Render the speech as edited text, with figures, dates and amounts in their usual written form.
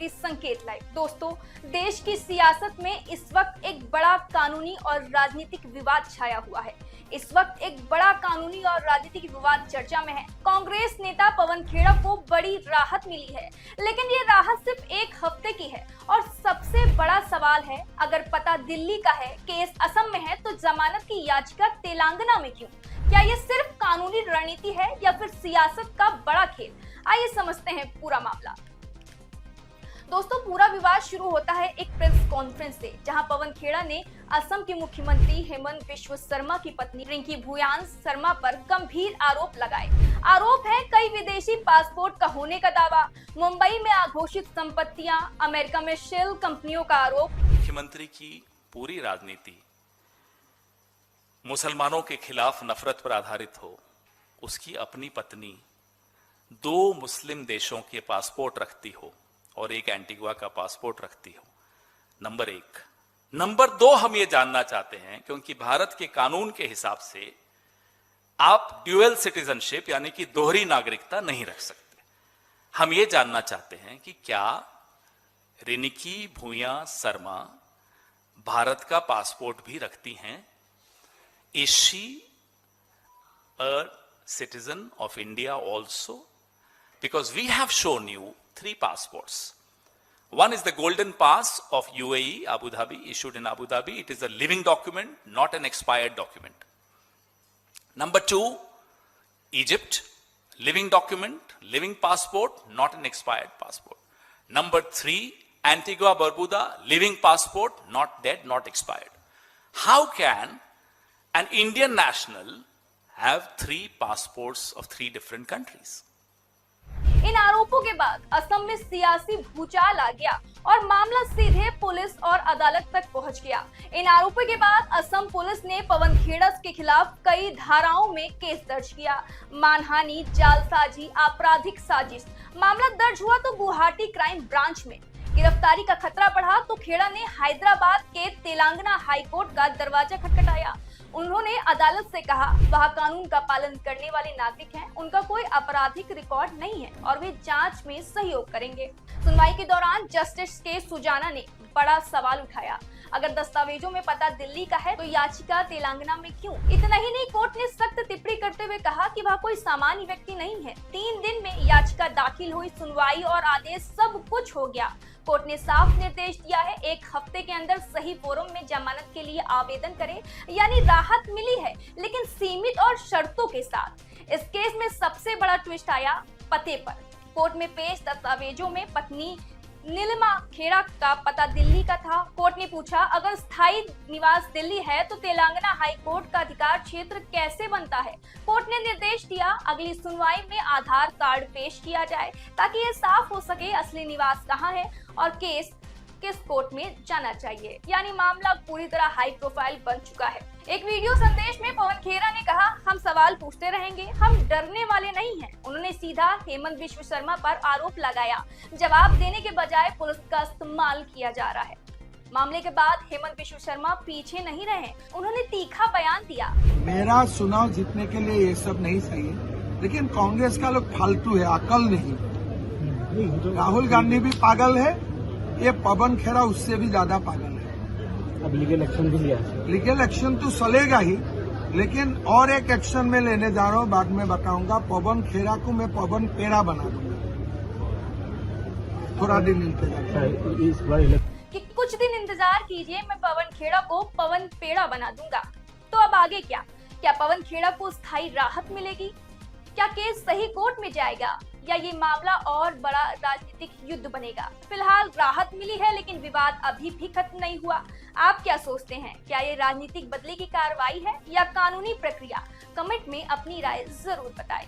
की संकेत लाइव। दोस्तों, देश की सियासत में इस वक्त एक बड़ा कानूनी और राजनीतिक विवाद छाया हुआ है। इस वक्त एक बड़ा कानूनी और राजनीतिक विवाद चर्चा में है। कांग्रेस नेता पवन खेड़ा को बड़ी राहत मिली है, लेकिन ये राहत सिर्फ एक हफ्ते की है और सबसे बड़ा सवाल है, अगर पता दिल्ली का है, केस असम में है, तो जमानत की याचिका तेलंगाना में क्यों? क्या ये सिर्फ कानूनी रणनीति है या फिर सियासत का बड़ा खेल? आइए समझते हैं पूरा मामला। दोस्तों, पूरा विवाद शुरू होता है एक प्रेस कॉन्फ्रेंस से, जहां पवन खेड़ा ने असम के मुख्यमंत्री हेमंत बिश्व शर्मा की पत्नी रिंकी भूयान शर्मा पर गंभीर आरोप लगाए। आरोप है कई विदेशी पासपोर्ट का होने का दावा, मुंबई में अघोषित संपत्तियां, अमेरिका में शेल कंपनियों का आरोप। मुख्यमंत्री की पूरी राजनीति मुसलमानों के खिलाफ नफरत पर आधारित हो। उसकी अपनी पत्नी 2 मुस्लिम देशों के पासपोर्ट रखती हो और एक एंटीगुआ का पासपोर्ट रखती हो। नंबर 1। नंबर 2, हम ये जानना चाहते हैं, क्योंकि भारत के कानून के हिसाब से आप ड्यूअल सिटीजनशिप यानी कि दोहरी नागरिकता नहीं रख सकते। हम ये जानना चाहते हैं कि क्या रिंकी भूयान शर्मा भारत का पासपोर्ट भी रखती हैं? Is she a citizen of India also? Because we have shown you 3 passports. One is the Golden Pass of UAE, Abu Dhabi, issued in Abu Dhabi. It is a living document, not an expired document. Number 2, Egypt, living document, living passport, not an expired passport. Number 3, Antigua Barbuda, living passport, not dead, not expired. How can an Indian national have 3 passports of 3 different countries? इन आरोपों के बाद असम में सियासी भूचाल आ गया और मामला सीधे पुलिस और अदालत तक पहुंच गया। इन आरोपों के बाद असम पुलिस ने पवन खेड़ा के खिलाफ कई धाराओं में केस दर्ज किया। मानहानि, जालसाजी, आपराधिक साजिश। मामला दर्ज हुआ तो गुवाहाटी क्राइम ब्रांच में। गिरफ्तारी का खतरा बढ़ा तो खेड़ा ने हैदराबाद के तेलंगाना हाईकोर्ट का दरवाजा खटखटाया। उन्होंने अदालत से कहा वह कानून का पालन करने वाले नागरिक हैं, उनका कोई आपराधिक रिकॉर्ड नहीं है और वे जांच में सहयोग करेंगे। सुनवाई के दौरान जस्टिस के सुजाना ने बड़ा सवाल उठाया, अगर दस्तावेजों में पता दिल्ली का है तो याचिका तेलंगाना में क्यों? इतना ही नहीं, कोर्ट ने सख्त टिप्पणी करते हुए कहा कि वह कोई सामान्य व्यक्ति नहीं है। 3 दिन में याचिका दाखिल हुई, सुनवाई और आदेश सब कुछ हो गया। कोर्ट ने साफ निर्देश दिया है 1 हफ्ते के अंदर सही फोरम में जमानत के लिए आवेदन करें, यानी राहत मिली है, लेकिन सीमित और शर्तों के साथ। इस केस में सबसे बड़ा ट्विस्ट आया पते पर। कोर्ट में पेश दस्तावेजों में पत्नी नीलिमा खेड़ा का पता दिल्ली का था। कोर्ट ने पूछा, अगर स्थायी निवास दिल्ली है तो तेलंगाना हाई कोर्ट का अधिकार क्षेत्र कैसे बनता है? कोर्ट ने निर्देश दिया अगली सुनवाई में आधार कार्ड पेश किया जाए ताकि ये साफ हो सके असली निवास कहाँ है और केस किस कोर्ट में जाना चाहिए। यानी मामला पूरी तरह हाई प्रोफाइल बन चुका है। एक वीडियो संदेश में पवन खेड़ा ने कहा, हम सवाल पूछते रहेंगे, हम डरने वाले नहीं हैं। उन्होंने सीधा हेमंत बिश्व शर्मा पर आरोप लगाया। जवाब देने के बजाय पुलिस का इस्तेमाल किया जा रहा है। मामले के बाद हेमंत बिश्व शर्मा पीछे नहीं रहे, उन्होंने तीखा बयान दिया। मेरा चुनाव जीतने के लिए ये सब नहीं सही है, लेकिन कांग्रेस का लोग फालतू है, अकल नहीं। राहुल गांधी भी पागल है, ये पवन खेड़ा उससे भी ज्यादा पागल है। अब लीगल एक्शन भी लिया है। लीगल एक्शन तो चलेगा ही, लेकिन और एक एक्शन में लेने जा रहा हूँ, बाद में बताऊंगा। पवन खेड़ा को मैं पवन पेड़ा बना दूंगा। थोड़ा दिन इंतजार कि कुछ दिन इंतजार कीजिए, मैं पवन खेड़ा को पवन पेड़ा बना दूंगा। तो अब आगे क्या पवन खेड़ा को स्थायी राहत मिलेगी? क्या केस सही कोर्ट में जाएगा या ये मामला और बड़ा राजनीतिक युद्ध बनेगा? फिलहाल राहत मिली है, लेकिन विवाद अभी भी खत्म नहीं हुआ। आप क्या सोचते हैं? क्या ये राजनीतिक बदले की कार्रवाई है या कानूनी प्रक्रिया? कमेंट में अपनी राय जरूर बताएं।